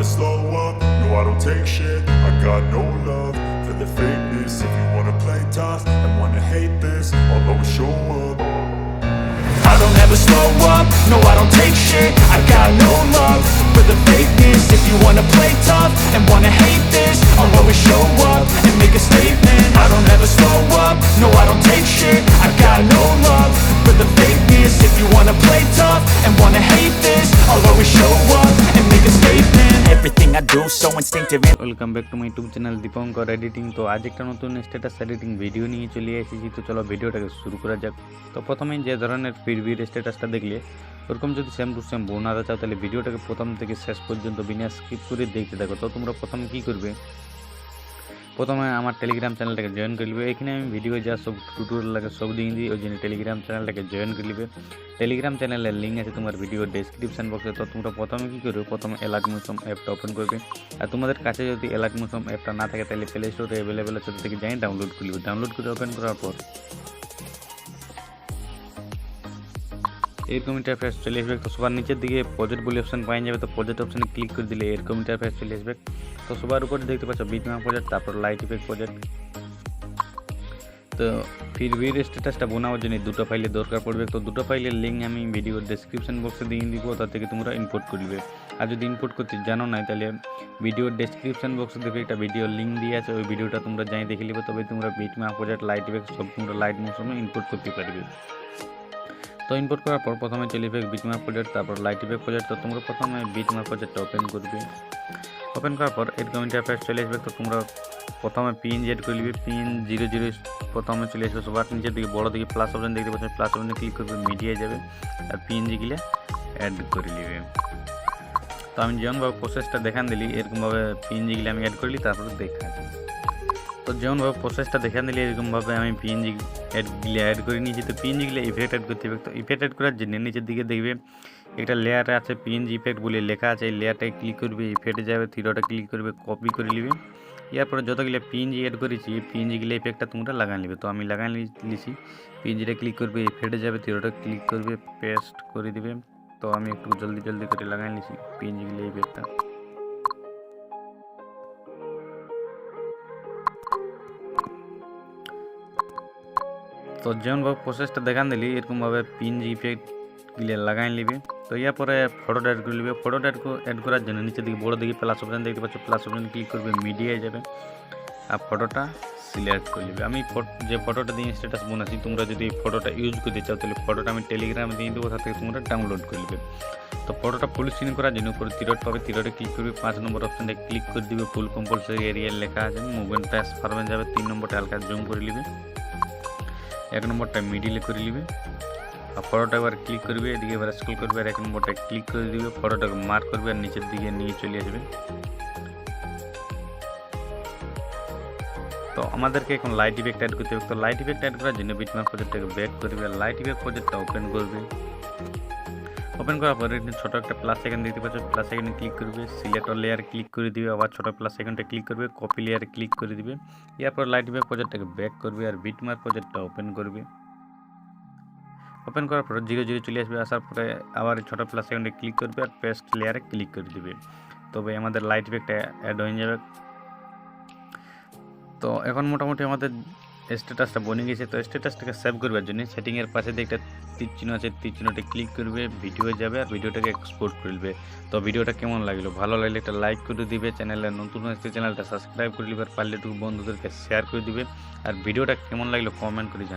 slow up, no I don't take shit. I got no love for the fakeness. If you wanna play tough and wanna hate this, I'll always show up. I don't ever slow up, no I don't take shit. I got no love for the fakeness. If you wanna play tough and wanna hate this, I'll always show up and make a statement. I don't ever slow up, no I don't take shit. I got no love for the fakeness. If you wanna play tough and wanna hate this, I'll always show up and make a statement. Everything I do so instinctive. Welcome back to my YouTube channel Dipankar editing. তো আজ একটা নতুন status editing video নিয়ে চলে এসেছি। তো চলো ভিডিওটাকে শুরু করা যাক। তো প্রথমেই যে ধরনের প্রিভিউর স্ট্যাটাসটা দেখলে ওরকম যদি সেম টু সেম বানাতে চাও তাহলে ভিডিওটাকে প্রথম থেকে শেষ পর্যন্ত বিনা স্কিপ করে দেখতে থাকো। তো তোমরা প্রথমে কী করবে, প্রথমে আমার টেলিগ্রাম চ্যানেলটাকে জয়েন করে নেবে। এখানে আমি ভিডিও যা সব টিউটোরিয়াল লাগে সব দিয়ে দিই, ওই জন্য টেলিগ্রাম চ্যানেলটাকে জয়েন করে নেবে। টেলিগ্রাম চ্যানেলের লিঙ্ক আছে তোমার ভিডিও ডেসক্রিপশন বক্সে। তো তোমরা প্রথমে কী করবে, প্রথমে অ্যালার্ট মোশন অ্যাপটা ওপেন করবে। আর তোমাদের কাছে যদি অ্যালার্ট মোশন অ্যাপটা না থাকে তাহলে প্লে স্টোরে অ্যাভেলেবেল আছে, থেকে যাই ডাউনলোড করে নেবে। ডাউনলোড করে ওপেন করার পর এরকম ইন্টারফেস চলে আসবে। তো সবার নিচের দিকে প্রজেক্ট বলে অপশন পাওয়া যাবে। তো প্রজেক্ট অপশানে ক্লিক করে দিলে এরকম ইন্টারফেস চলে আসবে। তো সবার উপরে দেখতে পাচ্ছ বিটম্যাপ প্রজেক্ট, তারপর লাইট ইফেক্ট প্রজেক্ট। তো প্রিভিউর স্ট্যাটাসটা বানানোর জন্য দুটো ফাইলের দরকার পড়বে। তো দুটো ফাইলের লিঙ্ক আমি ভিডিওর ডেসক্রিপশন বক্সে দিয়ে দিব, তার থেকে তোমরা ইম্পোর্ট করবে। আর যদি ইম্পোর্ট করতে জানো না তাহলে ভিডিওর ডেসক্রিপশন বক্সে দেখবে একটা ভিডিওর লিঙ্ক দিয়ে আছে, ওই ভিডিওটা তোমরা যাই দেখে নেবে। তবে তোমরা বিটম্যাপ প্রজেক্ট লাইট ইফেক্ট সব তোমরা লাইট মোশনে ইম্পোর্ট করতে পারবে। তো ইম্পোর্ট করার পর প্রথমে চলে যাবে বিটম্যাপ প্রজেক্ট, তারপর লাইট ইফেক্ট প্রজেক্ট। তো তোমরা প্রথমে বিটম্যাপ প্রজেক্টটা ওপেন করবে। ওপেন করার পর এরকম ইন্টারফেস চলে আসবে। তো তোমরা প্রথমে পিএনজি এড করে নেবে। PN00 প্রথমে চলে আসবে। সবার নিচের দিকে বড় দিকে প্লাস অপশন দেখতে পাচ্ছ, প্লাস অপশনে ক্লিক করবে, মিডিয়ায় যাবে আর পিএনজিগুলো অ্যাড করে নেবে। তো আমি যেমনভাবে প্রসেসটা দেখান দিলি এরকমভাবে পিএনজিগুলো আমি অ্যাড করলি, তারপরে দেখা। তো যেমনভাবে প্রসেসটা দেখান দিলে এরকমভাবে আমি পিএনজি অ্যাড করে নিয়েছি। তো পিএনজিগুলো ইফেক্ট অ্যাড করতে হবে। তো ইফেক্ট অ্যাড করার জন্য নিচের দিকে দেখবে একটা লেয়ার আছে পিএনজি ইফেক্ট বলে লেখা আছে, এই লেয়ারটায় ক্লিক করবে, ইফেক্টে যাবে, থ্রিডটে ক্লিক করবে, কপি করে নেবে। এরপরে যতগুলো পিএনজি অ্যাড করেছি পিএনজিগুলো ইফেক্টটা তোমরা লাগাই নেবে। তো আমি লাগাই নিয়েছি। পিএনজিটা ক্লিক করবে, ইফেক্টে যাবে, থ্রিডটে ক্লিক করবে, পেস্ট করে দিবে। তো আমি একটু জলদি করে লাগাই নিয়েছি পিএনজিগুলো ইফেক্টটা। তো যেমনভাবে প্রসেসটা দেখান দিলি এরকমভাবে পিএনজি ইফেক্টগুলো লাগাই নেবে। তো এরপরে ফটোটা অ্যাড করে নেবে। ফটোটা অ্যাড করার জন্য নিচের দিকে বড় দিকে প্লাস অপশান দেখতে পাচ্ছ, প্লাস অপশানে ক্লিক করবে, মিডিয়ায় যাবে আর ফটোটা সিলেক্ট করে নেবে। আমি যে ফটোটা দিয়ে স্ট্যাটাস বানাচ্ছি তোমরা যদি ফটোটা ইউজ করতে চাও তাহলে ফটোটা আমি টেলিগ্রামে দিয়ে দেবো, তার থেকে তোমরা ডাউনলোড করে নেবে। তো ফটোটা ফুল স্ক্রিন করার জন্য উপরে তিরট পাবে, তিরটে ক্লিক করবে, 5 নম্বর অপশানে ক্লিক করে দিবে, ফুল কম্পালসারি এরিয়ার লেখা আছে, মুভমেন্ট ট্রান্সফরমেন্ট যাবে, 3 নম্বরটা হালকা জুম করে নেবে, 1 নম্বরটা মিডিলে করে নেবে আর ফটোটা এবার ক্লিক করবে, এদিকে এবার স্ক্রল করবে আর 1 নম্বরটা ক্লিক করে দিবে, ফটোটাকে মার্ক করবে আর নিচের দিকে নিয়ে চলে আসবে। তো আমাদেরকে এখন লাইট ইফেক্ট অ্যাড করতে হবে। তো লাইট ইফেক্ট অ্যাড করার জন্য বিটম্যাপ প্রজেক্টটাকে ব্যাক করবে আর লাইট ইফেক্ট প্রজেক্টটা ওপেন করবে। ওপেন করার পরে ছোট একটা প্লাস আইকন দেখতে পাচ্ছ, প্লাস আইকনে ক্লিক করবে, সিলেক্ট অল লেয়ার ক্লিক করে দিবে, আবার ছোট প্লাস আইকনটা ক্লিক করবে, কপি লেয়ারে ক্লিক করে দিবে। এরপর লাইট ইফেক্ট প্রজেক্টটাকে ব্যাক করবে আর বিটম্যাপ প্রজেক্টটা ওপেন করবে। ওপেন করার পর 00 চলে আসবে। আসার পরে আবার ছোট প্লাস আইকনে ক্লিক করবে আর পেস্ট লেয়ারে ক্লিক করে দিবে। তবে আমাদের লাইট ইফেক্টটা অ্যাড হয়ে যাবে। তো এখন মোটামুটি আমাদের স্ট্যাটাসটা বনে গেছে। তো স্ট্যাটাসটাকে সেভ করবার জন্য সেটিংয়ের পাশে দিয়ে একটা তীর চিহ্ন আছে, তীর চিহ্নটা ক্লিক করবে, ভিডিও যাবে আর ভিডিওটাকে এক্সপোর্ট করবে। তো ভিডিওটা কেমন লাগলো, ভালো লাগলে একটা লাইক করে দিবে, চ্যানেলে নতুন হয়েছে চ্যানেলটা সাবস্ক্রাইব করে দিবে, আর পারলে একটু বন্ধুদেরকে শেয়ার করে দিবে। আর ভিডিওটা কেমন লাগলো কমেন্ট করে জানাবে।